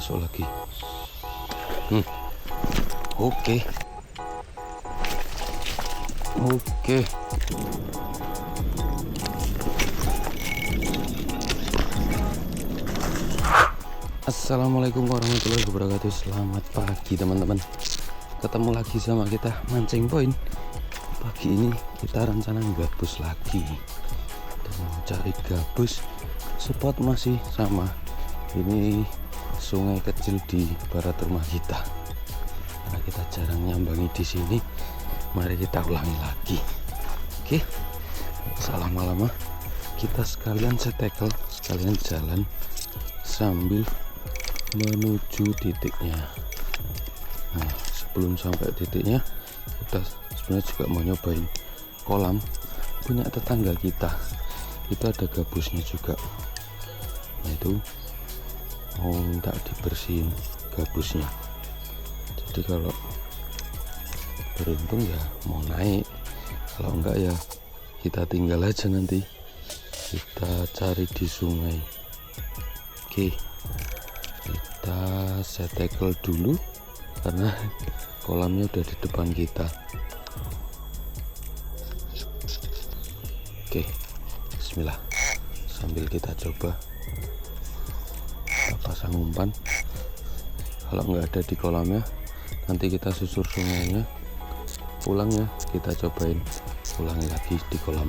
masuk lagi. Oke. Assalamualaikum warahmatullahi wabarakatuh. Selamat pagi teman-teman. Ketemu lagi sama kita mancing point. Pagi ini kita rencana gabus lagi dan cari gabus. Spot masih sama. Ini sungai kecil di barat rumah kita. Karena kita jarang nyambangi di sini, mari kita ulangi lagi. Oke, salah lama-lama. Kita sekalian setekel, sekalian jalan sambil menuju titiknya. Nah, sebelum sampai titiknya, kita sebenarnya juga mau nyobain kolam punya tetangga kita. Itu ada gabusnya juga. Nah, itu mau minta dibersihin gabusnya. Jadi kalau beruntung ya mau naik, kalau enggak ya kita tinggal aja, nanti kita cari di sungai. Oke, kita setekel dulu karena kolamnya udah di depan kita. Oke, bismillah. Sambil kita coba kita pasang umpan. Kalau nggak ada di kolamnya, nanti kita susur sungainya, pulangnya kita cobain ulangi lagi di kolam.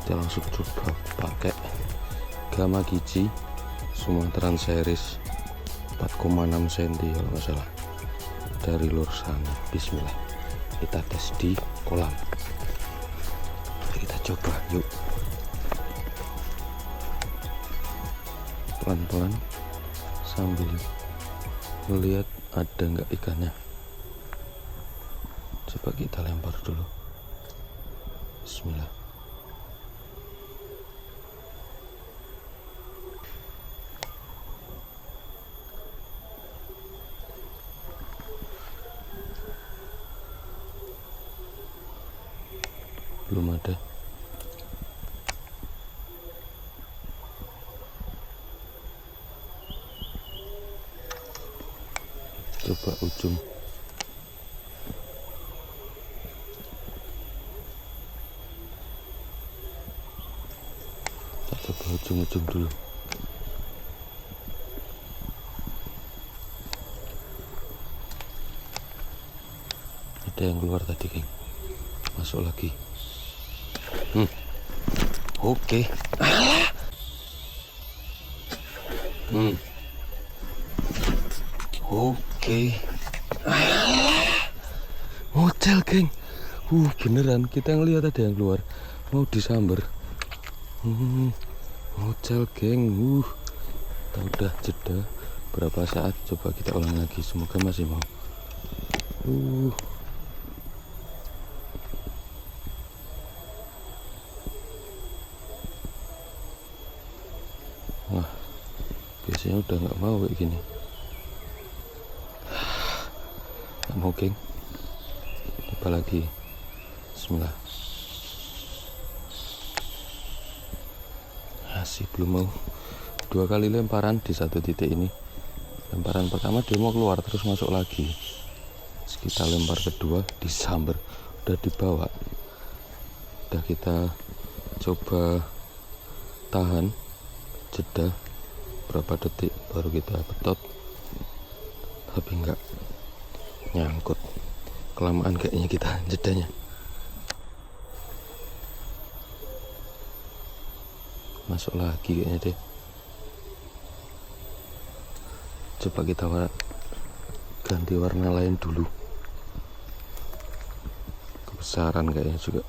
Kita langsung coba pakai Gamma Gizi Sumatran Series 4,6 cm kalau nggak salah, dari lur sana. Bismillah, kita tes di kolam. Kita coba yuk, pelan-pelan sambil melihat ada nggak ikannya. Coba kita lempar dulu. Bismillah. Belum ada. Coba ujung. Kita coba ujung-ujung dulu. Ada yang keluar tadi, geng. Masuk lagi. Oke. Oke. Ngocel, geng. Beneran kita ngelihat ada yang keluar mau disamber. Ngocel, geng. Kita udah jeda berapa saat, coba kita ulang lagi, semoga masih mau. Wah, biasanya udah nggak mau kayak gini. Nggak mau, geng. Coba lagi. Bismillah. Masih belum mau. 2 kali lemparan di satu titik ini. Lemparan pertama dia mau keluar terus masuk lagi. Terus kita lempar kedua, disamber, udah dibawa. Udah kita coba tahan, jeda berapa detik baru kita betot, tapi enggak nyangkut. Kelamaan kayaknya kita jedanya. Masuk lagi kayaknya deh. Coba kita ganti warna lain dulu. Kebesaran kayaknya juga.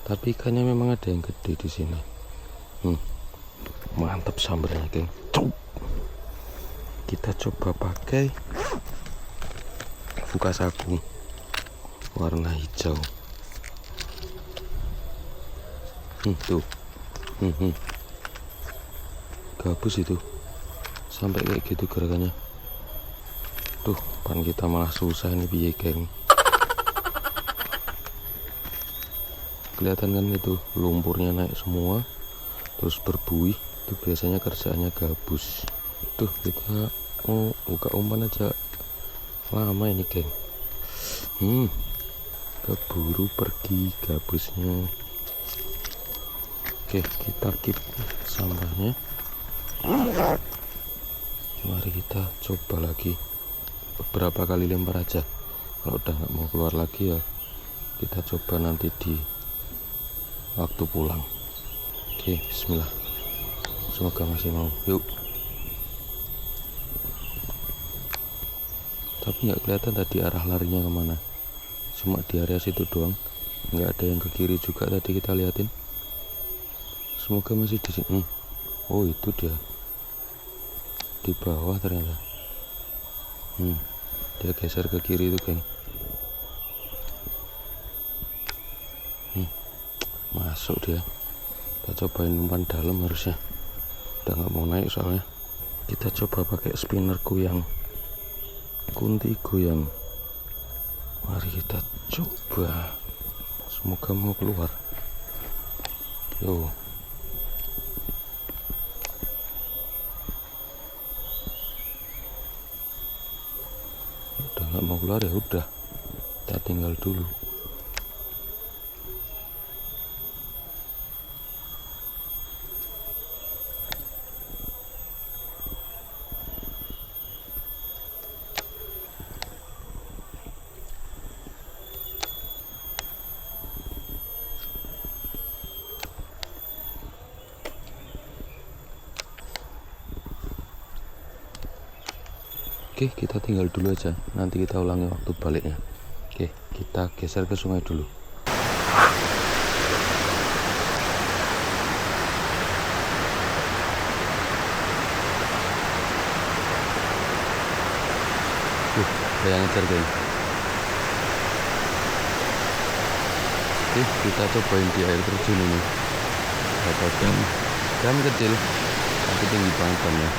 Tapi ikannya memang ada yang gede di sini. Mantap sambernya, geng. Kita coba pakai buka saku warna hijau. Tuh. Gabus itu sampai kayak gitu gerakannya. Tuh, pan kita malah susah ini, piye, geng. Kelihatan kan itu lumpurnya naik semua terus berbuih. Itu biasanya kerjaannya gabus. Tuh, kita Oh, buka umpan aja lama ini geng. Keburu pergi gabusnya. Oke, kita keep sampahnya. Mari kita coba lagi beberapa kali lempar aja. Kalau udah nggak mau keluar lagi ya kita coba nanti di waktu pulang. Oke, bismillah, semoga masih mau. Yuk. Tapi nggak kelihatan tadi arah larinya kemana, cuma di area situ doang, nggak ada yang ke kiri juga tadi kita liatin. Semoga masih di sini. Oh, itu dia di bawah ternyata. Dia geser ke kiri itu geng. Masuk dia. Kita cobain umpan dalam harusnya. Udah nggak mau naik soalnya. Kita coba pakai spinnerku yang kunti goyang. Mari kita coba, semoga mau keluar. Yo, udah nggak mau keluar ya udah, kita tinggal dulu. Oke, kita tinggal dulu aja, nanti kita ulangi waktu baliknya. Oke, kita geser ke sungai dulu. Saya ngejar guys. Oke, kita cobain di air terjun ini. Dapat dam kecil, tapi tinggi banget damnya.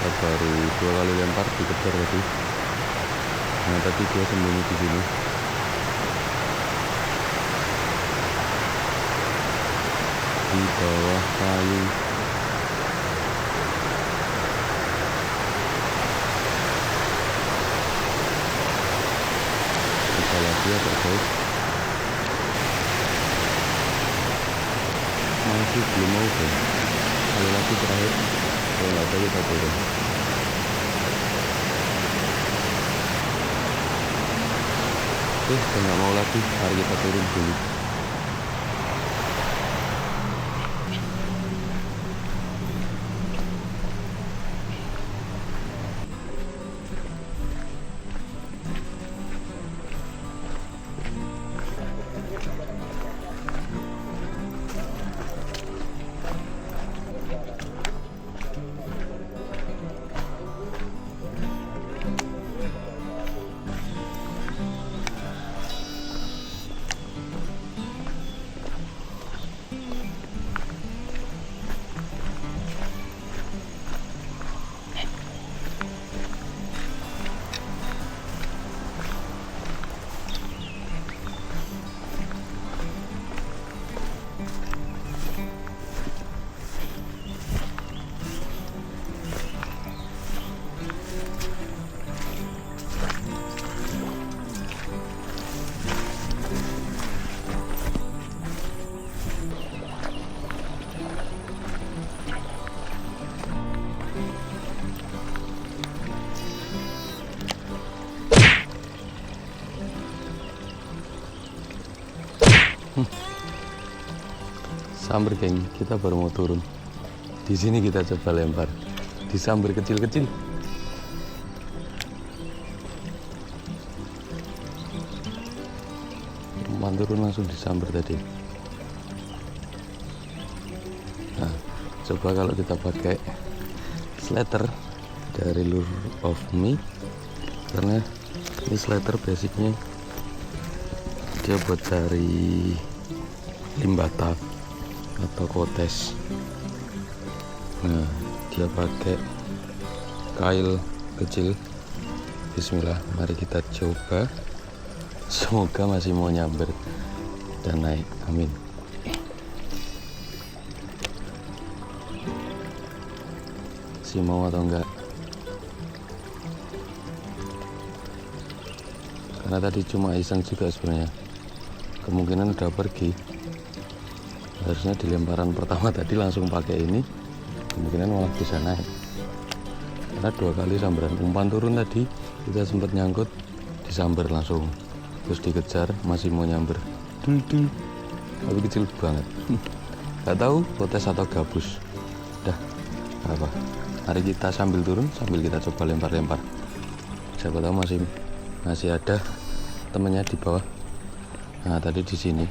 Kita baru 2 kali lempar dikejar tadi. Nah, tadi dia sembunyi di sini. Di bawah kayu. Kita lagi agak jauh. Masih belum mau kan? Kali lagi terakhir. Kalau nggak tahu kita turun. Oke, nggak mau lagi. Mari kita turun dulu. Sambar geng, kita baru mau turun. Di sini kita coba lempar. Disambar kecil-kecil. Umpan turun langsung disambar tadi. Nah, coba kalau kita pakai slater dari Lure of Me, karena ini slater basicnya dia buat cari limbata atau kotes. Nah, dia pakai kail kecil. Bismillah, mari kita coba. Semoga masih mau nyamber dan naik. Amin. Si mau atau enggak? karena tadi cuma iseng juga sebenarnya, kemungkinan udah pergi. Harusnya di lemparan pertama tadi langsung pakai ini, kemungkinan malah bisa naik. Karena 2 kali sambaran, umpan turun tadi kita sempat nyangkut, disambar langsung, terus dikejar masih mau nyamber, tapi kecil banget. Gak tahu potes atau gabus. Dah apa, mari kita sambil turun sambil kita coba lempar-lempar, siapa tahu masih ada temennya di bawah. Nah tadi di sini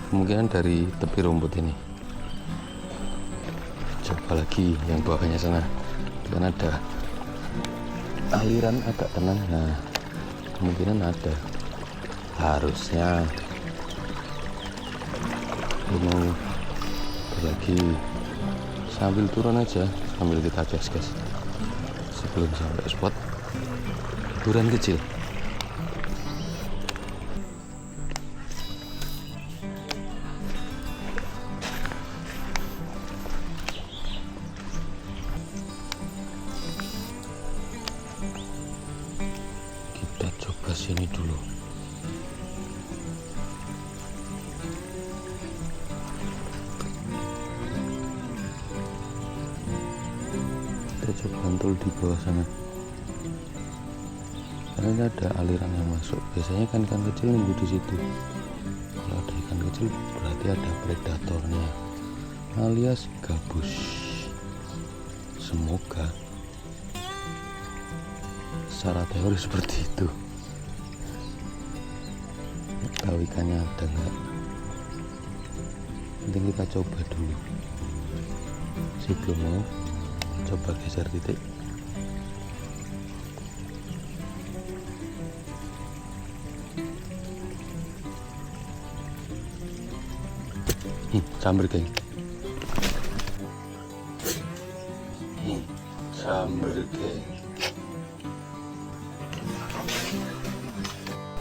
kemungkinan dari tepi rumput ini. Coba lagi yang bawahnya sana, kan ada aliran agak tenang. Nah kemungkinan ada, harusnya. Ini mau lagi sambil turun aja, sambil kita gas sebelum sampai spot hiburan kecil. Kita coba sini dulu. Kita coba bantul di bawah sana, karena ini ada aliran yang masuk. Biasanya ikan kecil nunggu di situ. Kalau ada ikan kecil berarti ada predatornya, alias gabus. Semoga secara teori seperti itu. Nggak tahu ikannya ada nggak, penting kita coba dulu. Sebelum mau coba geser titik. Sambar geng. Sambar geng.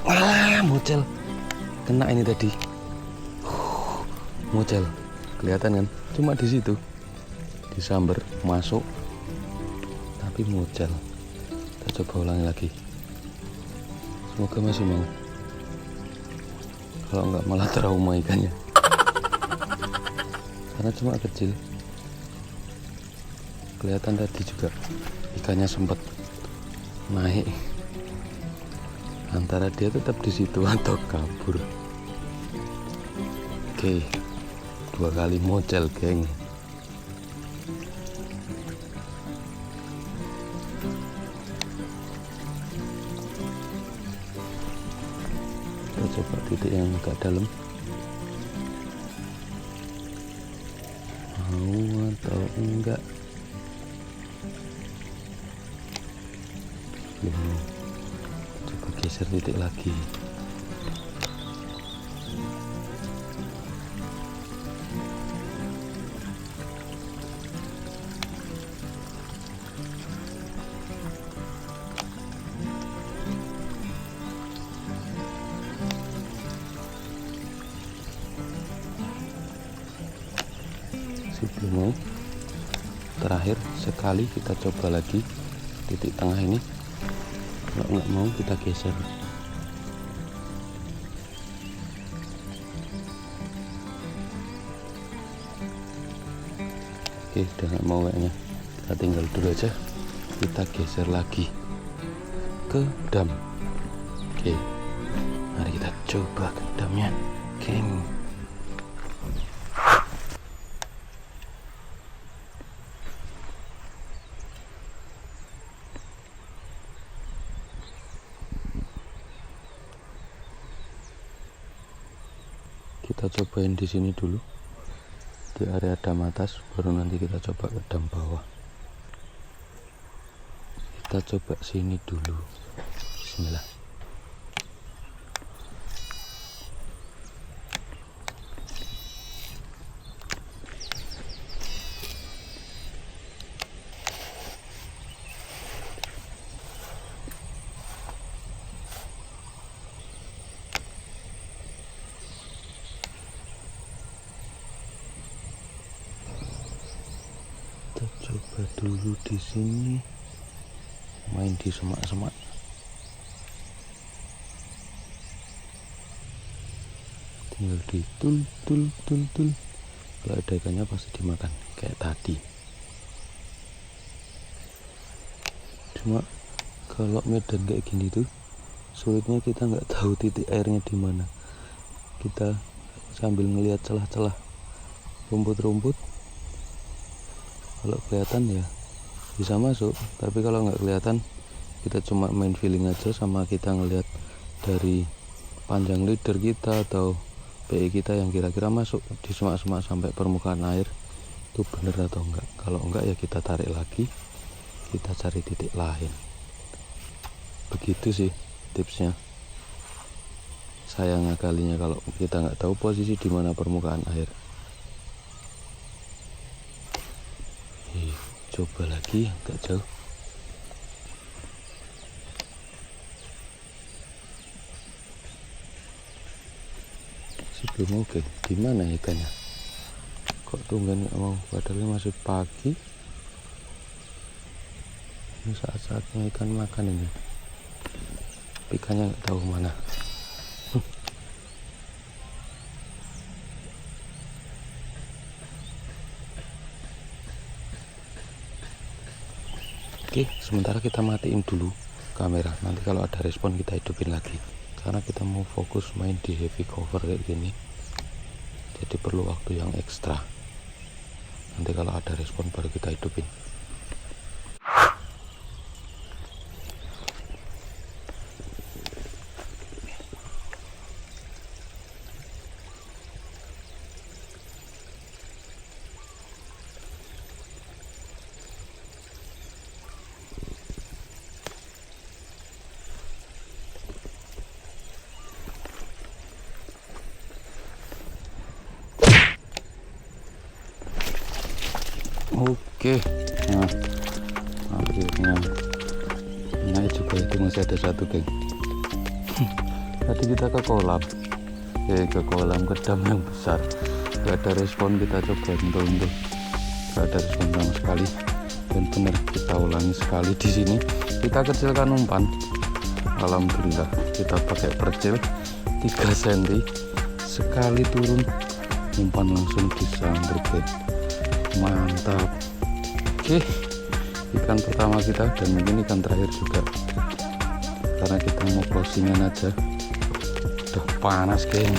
Wah, mucel. Kena ini tadi. Mucel. Kelihatan kan? Cuma di situ. Disambar masuk. Tapi mucel. Kita coba ulangi lagi. Semoga masih mau. Kalau enggak malah trauma ikannya. Karena cuma kecil. Kelihatan tadi juga ikannya sempat naik. Antara dia tetap di situ atau kabur. Oke, 2 kali mucel geng. Kita coba titik yang agak dalam. Mau atau enggak? Belum. Coba geser titik lagi. Sebelum mau, terakhir sekali kita coba lagi titik tengah ini. Kalau nggak mau kita geser. Oke, udah nggak mau kayaknya, kita tinggal dulu aja. Kita geser lagi ke dam. Oke, mari kita coba ke damnya geng. Kita cobain di sini dulu, di area dam atas, baru nanti kita coba ke dam bawah. Kita coba sini dulu. Bismillah. Kita coba dulu di sini, main di semak-semak. tinggal di tul tul tul tul. Kalau ada ikannya pasti dimakan kayak tadi. Cuma kalau medan kayak gini tuh sulitnya kita nggak tahu titik airnya di mana. Kita sambil ngelihat celah-celah rumput-rumput, kalau kelihatan ya bisa masuk, tapi kalau nggak kelihatan kita cuma main feeling aja, sama kita ngelihat dari panjang leader kita atau PI kita yang kira-kira masuk di semak-semak sampai permukaan air itu bener atau enggak. Kalau enggak ya kita tarik lagi, kita cari titik lain. Begitu sih tipsnya. Sayangnya kalinya kalau kita nggak tahu posisi di mana permukaan air. Coba lagi yang agak jauh. Sebelum oke, di mana ikannya? Kok tumben nggak mau? Padahal masih pagi. Ini saat-saatnya ikan makan ini. Ikannya nggak tahu mana. Oke, sementara kita matiin dulu kamera. Nanti kalau ada respon kita hidupin lagi. Karena kita mau fokus main di heavy cover kayak gini. Jadi perlu waktu yang ekstra. Nanti kalau ada respon baru kita hidupin. Oke, nah akhirnya naik juga, itu masih ada satu geng. Tadi kita ke kolam, ke kolam kedam yang besar, gak ada respon. Kita coba untuk gak ada respon sama sekali. Dan bener kita ulangi sekali di sini. Kita kecilkan umpan, alhamdulillah kita pakai percil 3 cm. Sekali turun umpan langsung disamber, mantap. Oke, ikan pertama kita dan mungkin ikan terakhir juga, karena kita mau closingan aja. Udah panas geng.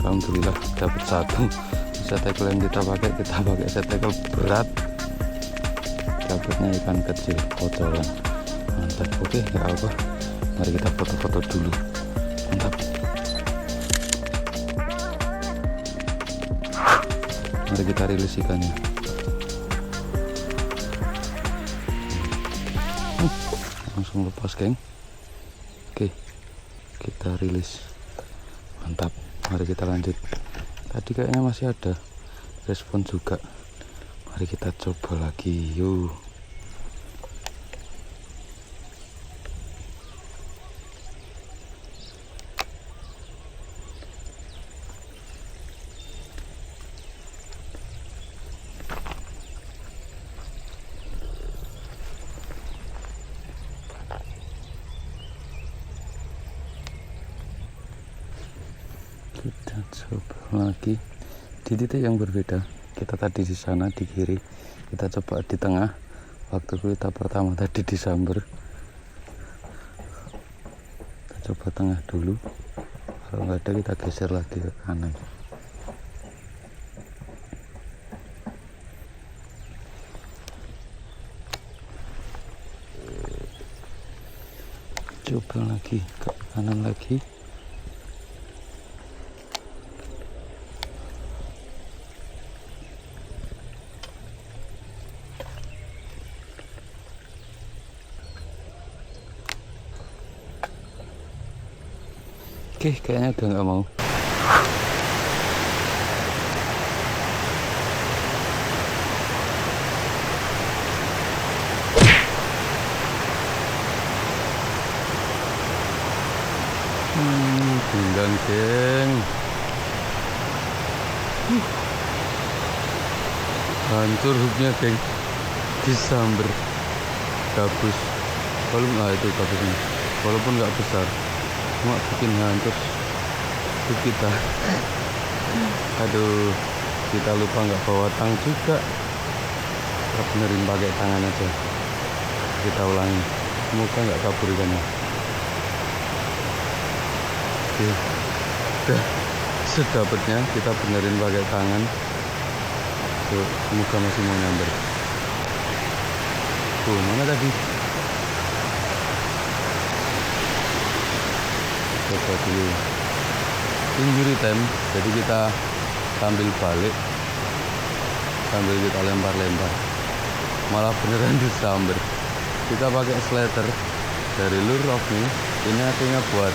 Alhamdulillah dapat satu. Bisa tackle yang kita pakai set tackle berat, dapatnya ikan kecil kocolan. Mantap. Oke, nggak apa, mari kita foto-foto dulu. Mantap. Mari kita rilis ikannya. Langsung lepas geng. Oke, kita rilis. Mantap, mari kita lanjut. Tadi kayaknya masih ada respon juga. Mari kita coba lagi yuk. Kita coba lagi di titik yang berbeda. Kita tadi di sana di kiri, kita coba di tengah. Waktu kita pertama tadi disamber, kita coba tengah dulu. Kalau nggak ada kita geser lagi ke kanan. Coba lagi ke kanan lagi. Oke, kayaknya udah nggak mau. Pinggang geng. Hancur hooknya geng, disamber gabus. Itu gabusnya, walaupun nggak besar, cuma bikin hancur. waduh kita aduh kita lupa nggak bawa tang juga. Kita benerin pakai tangan aja, kita ulangi, semoga nggak kabur ikannya. Oke, udah sedapatnya kita benerin pakai tangan. Tuh, semoga masih mau nyamber. Tuh, mana tadi? Coba dulu injury time, jadi kita sambil balik, sambil kita lempar-lempar, malah beneran disamber. Kita pakai slider dari lure off nih, ini artinya buat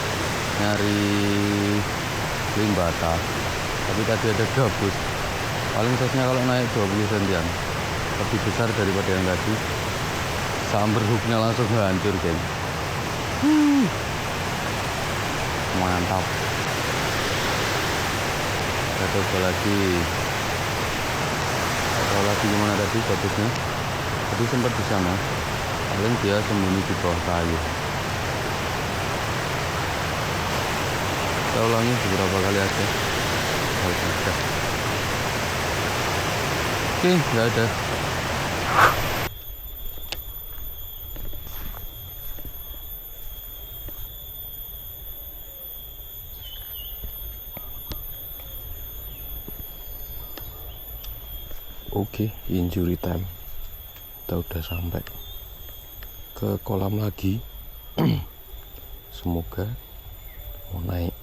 nyari limbata, tapi tadi ada gabus. Paling size-nya kalau naik 20 cm, lebih besar daripada yang tadi. Samber hooknya langsung hancur, geng. Mantap. Kita coba lagi. Atau lagi gimana tadi gabusnya? Tadi sempat di sana. Paling dia sembunyi di bawah kayu. Kita ulangi beberapa kali aja. Oke, nggak ada. Oke, injury time. Kita udah sampai ke kolam lagi. Semoga mau naik.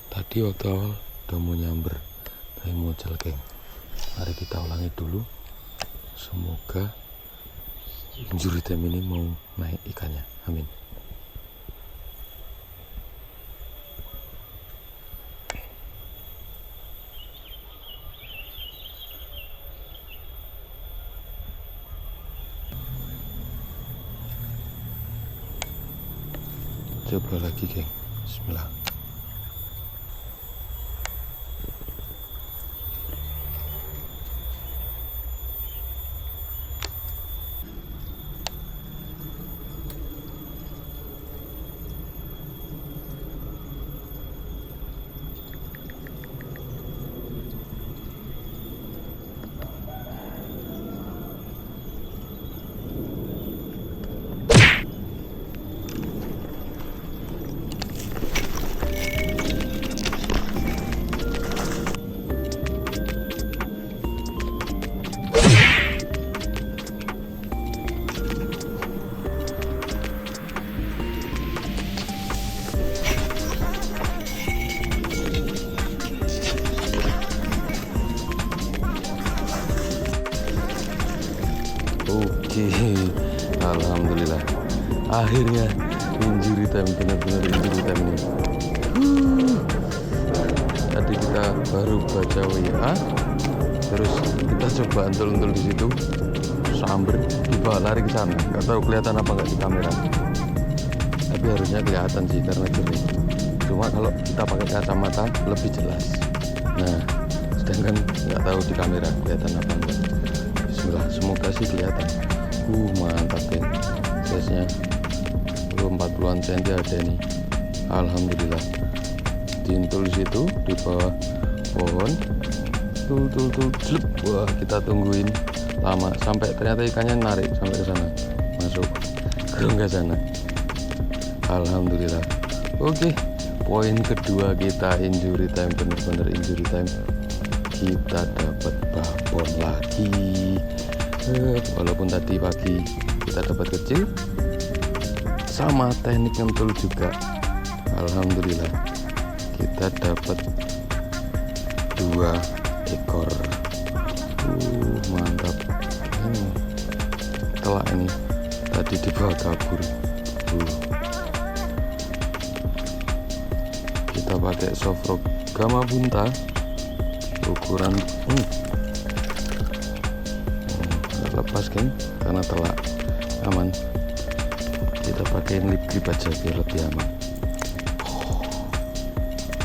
Tadi waktu awal udah mau nyamber, tapi muncul, geng. Mari kita ulangi dulu. Semoga injury time ini mau naik ikannya. Amin. Coba lagi, geng. Bismillah. Oke, alhamdulillah. Akhirnya injury time, benar-benar injury time ini. Tadi kita baru baca WA, terus kita coba antul-antul di situ, samber, dibawa lari ke sana. Gak tahu kelihatan apa nggak di kamera. Tapi harusnya kelihatan sih karena jernih. Cuma kalau kita pakai kacamata lebih jelas. Nah, sedangkan nggak tahu di kamera kelihatan apa enggak. Bismillah, semoga sih kelihatan. Mantap, geng. Size-nya 40-an cm ada nih. Alhamdulillah. Dintul situ di bawah pohon. Tul. Wah, kita tungguin lama sampai ternyata ikannya narik sampai ke sana, masuk ke rongga sana. Alhamdulillah. Oke, poin kedua kita injury time, bener-bener injury time. Kita dapat babon lagi. Walaupun tadi pagi kita dapat kecil, sama teknik ngentul juga. Alhamdulillah kita dapat 2 ekor. Mantap. Telak ini tadi dibawa kabur. Kita pakai soft rock Gama Bunta ukuran lepas, geng, karena telak aman. Kita pakai lip grip aja biar lebih aman.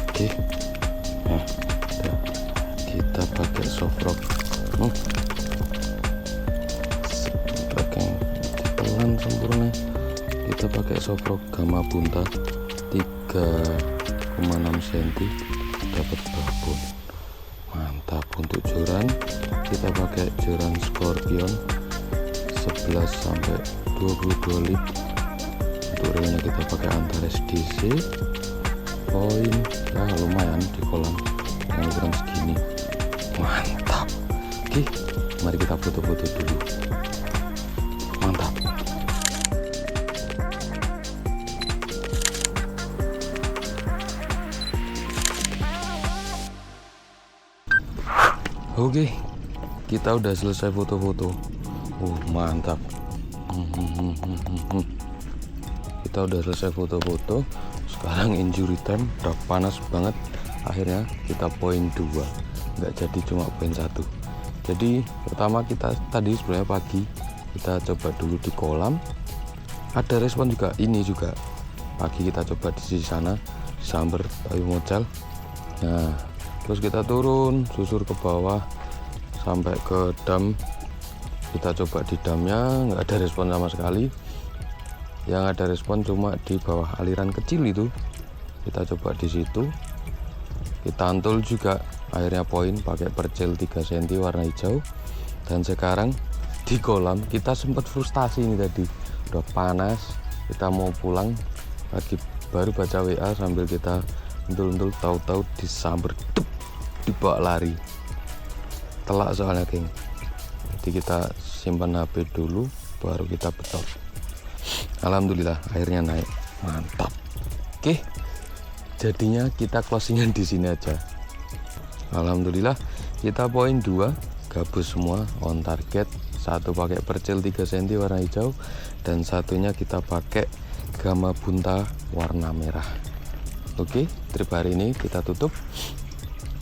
Oke. Nah, kita pakai soft rock. Pakai ditelan sempurna. Kita pakai soft rock Gama Bunta 3 cm dapat babon. Mantap. Untuk joran kita pakai joran Scorpion 11 sampai 22 lip. Untuk reelnya kita pakai Antares DC. Poin ya lumayan di kolam yang ukuran segini. Mantap. Oke, mari kita foto-foto dulu. Mantap. Oke, kita udah selesai foto-foto. Mantap. Kita udah selesai foto-foto. Sekarang injury time, udah panas banget. Akhirnya kita poin 2, nggak jadi cuma poin 1. Jadi pertama kita tadi sebenarnya pagi kita coba dulu di kolam. Ada respon juga, ini juga pagi kita coba di sisi sana, di Samber Kayu Mocal. Nah, terus kita turun susur ke bawah sampai ke dam. Kita coba di damnya, nggak ada respon sama sekali. Yang ada respon cuma di bawah aliran kecil itu. Kita coba di situ. Kita antul juga, akhirnya poin pakai percel 3 cm warna hijau. Dan sekarang di kolam kita sempat frustasi ini tadi, udah panas, kita mau pulang, lagi baru baca WA sambil kita untul-untul, tahu-tahu disamber, dibawa lari. Telak soalnya geng. Jadi kita simpan HP dulu baru kita betot. Alhamdulillah akhirnya naik. Mantap. Oke, jadinya kita closingan di sini aja. Alhamdulillah kita poin 2, gabus semua, on target. Satu pakai percel 3 cm warna hijau dan satunya kita pakai gama bunta warna merah. Oke, trip hari ini kita tutup.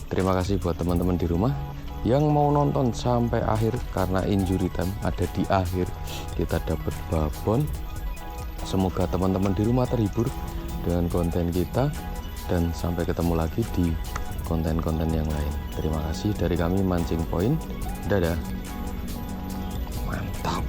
Terima kasih buat teman-teman di rumah yang mau nonton sampai akhir, karena injury time ada di akhir. Kita dapat babon. Semoga teman-teman di rumah terhibur dengan konten kita, dan sampai ketemu lagi di konten-konten yang lain. Terima kasih dari kami Mancing Point. Dadah. Mantap.